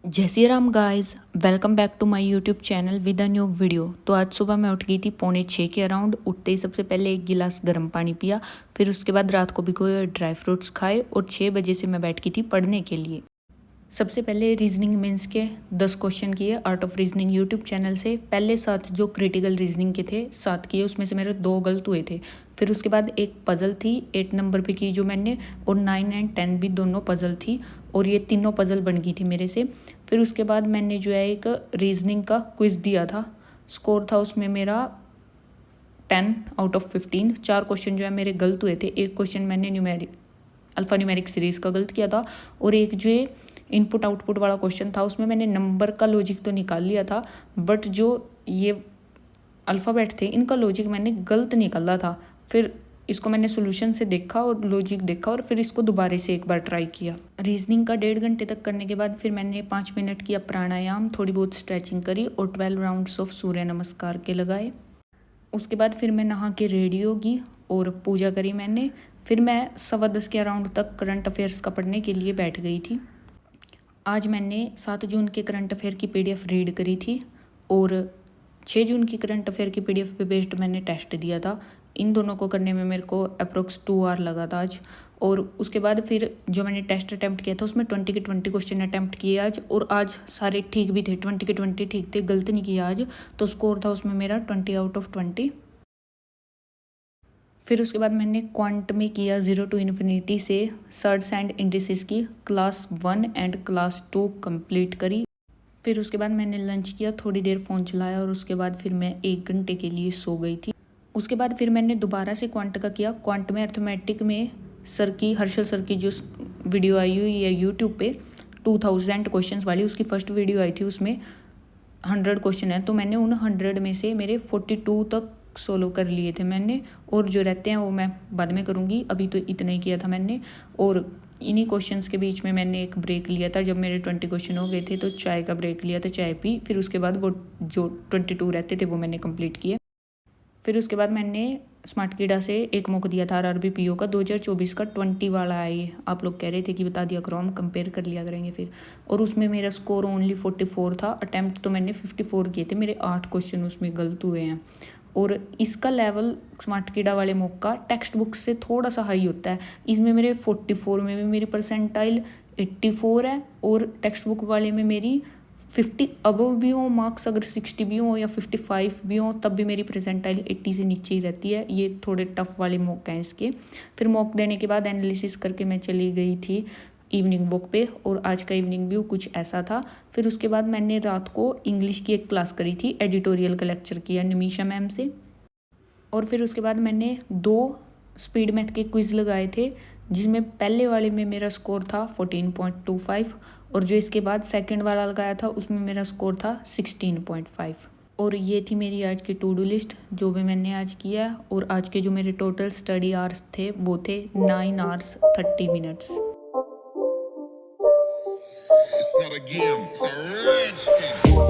जय Shri Ram guys, welcome back to my YouTube channel with a new video. तो आज सुबह मैं उठ गई थी 5:45 के अराउंड। उठते ही सबसे पहले एक गिलास गर्म पानी पिया, फिर उसके बाद रात को भिगोए ड्राई फ्रूट्स खाए और 6 बजे से मैं बैठ गई थी पढ़ने के लिए। सबसे पहले रीजनिंग मेंस के 10 क्वेश्चन किए art of reasoning YouTube channel से। पहले 7 जो क्रिटिकल रीजनिंग के थे 7 किए, उसमें से मेरे 2 गलत हुए थे। फिर उसके बाद एक पज़ल थी 8 नंबर पे की जो मैंने, और 9 एंड 10 भी दोनों पज़ल थी, और ये तीनों पज़ल बन गई थी मेरे से। फिर उसके बाद मैंने जो है एक रीजनिंग का क्विज़ दिया था। स्कोर था उसमें मेरा 10 आउट ऑफ 15। 4 क्वेश्चन जो है मेरे गलत हुए थे। एक क्वेश्चन मैंने अल्फ़ा न्यूमेरिक सीरीज़ का गलत किया था, और एक जो इनपुट आउटपुट वाला क्वेश्चन था उसमें मैंने नंबर का लॉजिक तो निकाल लिया था, बट जो ये अल्फ़ाबेट थे इनका लॉजिक मैंने गलत निकाला था। फिर इसको मैंने सोल्यूशन से देखा और लॉजिक देखा, और फिर इसको दोबारा से एक बार ट्राई किया। रीजनिंग का 1.5 घंटे तक करने के बाद फिर मैंने 5 मिनट किया प्राणायाम, थोड़ी बहुत स्ट्रेचिंग करी और 12 राउंड्स ऑफ सूर्य नमस्कार के लगाए। उसके बाद फिर मैं नहा के रेडी होगी और पूजा करी मैंने। फिर मैं 10:15 के अराउंड तक करंट अफेयर्स का पढ़ने के लिए बैठ गई थी। आज मैंने 7 जून के करंट अफेयर की पीडीएफ रीड करी थी, और 6 जून की करंट अफेयर की पीडीएफ पे बेस्ड मैंने टेस्ट दिया था। इन दोनों को करने में मेरे को अप्रोक्स 2 आवर लगा था आज। और उसके बाद फिर जो मैंने टेस्ट अटैम्प्ट किया था उसमें 20 के 20 क्वेश्चन अटैम्प्ट किए आज, और आज सारे ठीक भी थे। 20 के 20 ठीक थे, गलत नहीं किया आज। तो स्कोर था उसमें मेरा 20 आउट ऑफ 20। फिर उसके बाद मैंने क्वांट में किया 0 टू इन्फिनिटी से सर्ट्स एंड इंडिसेस की क्लास 1 एंड क्लास 2 कंप्लीट करी। फिर उसके बाद मैंने लंच किया, थोड़ी देर फ़ोन चलाया, और उसके बाद फिर मैं 1 घंटे के लिए सो गई थी। उसके बाद फिर मैंने दोबारा से क्वांट का किया। क्वांट में अर्थमेटिक में हर्षल सर की जो वीडियो आई हुई है यूट्यूब पे 2000 क्वेश्चन वाली, उसकी फर्स्ट वीडियो आई थी, उसमें 100 क्वेश्चन है। तो मैंने उन 100 में से मेरे 42 तक सोलो कर लिए थे मैंने, और जो रहते हैं वो मैं बाद में करूँगी। अभी तो इतना ही किया था मैंने। और इन्हीं क्वेश्चंस के बीच में मैंने एक ब्रेक लिया था। जब मेरे 20 क्वेश्चन हो गए थे तो चाय का ब्रेक लिया था, चाय पी। फिर उसके बाद वो जो 22 रहते थे वो मैंने कंप्लीट किए। फिर उसके बाद मैंने स्मार्ट कीड़ा से एक मौका दिया था आरआरबी पीओ का 2024 का 20 वाला है ये। आप लोग कह रहे थे कि बता दिया करो, हम कंपेयर कर लिया करेंगे फिर। और उसमें मेरा स्कोर ओनली 44 था। अटैम्प्ट तो मैंने 54 किए थे, मेरे 8 क्वेश्चन उसमें गलत हुए हैं। और इसका लेवल स्मार्ट कीड़ा वाले मॉक का टेक्स्ट बुक से थोड़ा सा हाई होता है। इसमें मेरे 44 में भी मेरी परसेंटाइल 84 है, और टेक्स्ट बुक वाले में मेरी 50 अबव भी हो मार्क्स, अगर 60 भी हो या 55 भी हो तब भी मेरी परसेंटाइल 80 से नीचे ही रहती है। ये थोड़े टफ वाले मॉक हैं इसके। फिर मॉक देने के बाद एनालिसिस करके मैं चली गई थी इवनिंग वॉक पे, और आज का इवनिंग व्यू कुछ ऐसा था। फिर उसके बाद मैंने रात को इंग्लिश की एक क्लास करी थी, एडिटोरियल का लेक्चर किया निमिषा मैम से। और फिर उसके बाद मैंने 2 स्पीड मैथ के क्विज़ लगाए थे, जिसमें पहले वाले में मेरा स्कोर था 14.25, और जो इसके बाद सेकंड वाला लगाया था उसमें मेरा स्कोर था 16.5। और ये थी मेरी आज की टू डू लिस्ट जो भी मैंने आज किया। और आज के जो मेरे टोटल स्टडी आवर्स थे वो थे 9 hours 30 minutes. It's not a game, it's a rich thing.